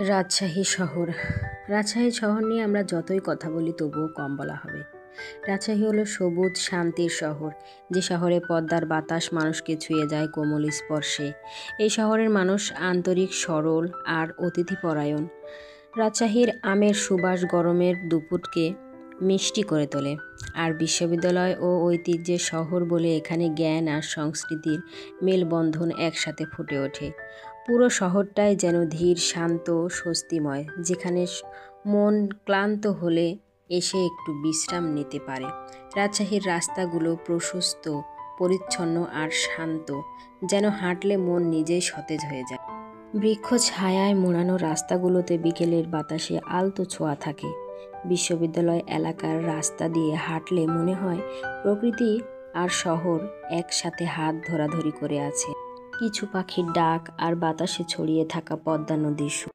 রাজশাহী শহর। রাজশাহী শহর নিয়ে আমরা যতই কথা বলি তবুও কম বলা হবে। রাজশাহী হলো সবুজ শান্তির শহর, যে শহরে পদ্মার বাতাস মানুষকে ছুঁয়ে যায় কোমল স্পর্শে। এই শহরের মানুষ আন্তরিক, সরল আর অতিথিপরায়ণ। রাজশাহীর আমের সুবাস গরমের দুপুরকে মিষ্টি করে তোলে। আর বিশ্ববিদ্যালয় ও ঐতিহ্যের শহর বলে এখানে জ্ঞান আর সংস্কৃতির মেলবন্ধন একসাথে ফুটে ওঠে। পুরো শহরটাই যেন ধীর, শান্ত, স্বস্তিময়, যেখানে মন ক্লান্ত হলে এসে একটু বিশ্রাম নিতে পারে। রাজশাহীর রাস্তাগুলো প্রশস্ত, পরিচ্ছন্ন আর শান্ত, যেন হাঁটলে মন নিজেই সতেজ হয়ে যায়। বৃক্ষ ছায়ায় মোড়ানো রাস্তাগুলোতে বিকেলের বাতাসে আলতো ছোঁয়া থাকে। বিশ্ববিদ্যালয় এলাকার রাস্তা দিয়ে হাঁটলে মনে হয় প্রকৃতি আর শহর একসাথে হাত ধরাধরি করে আছে। কিছু পাখির ডাক আর বাতাসে ছড়িয়ে থাকা পদ্মা নদীর সুর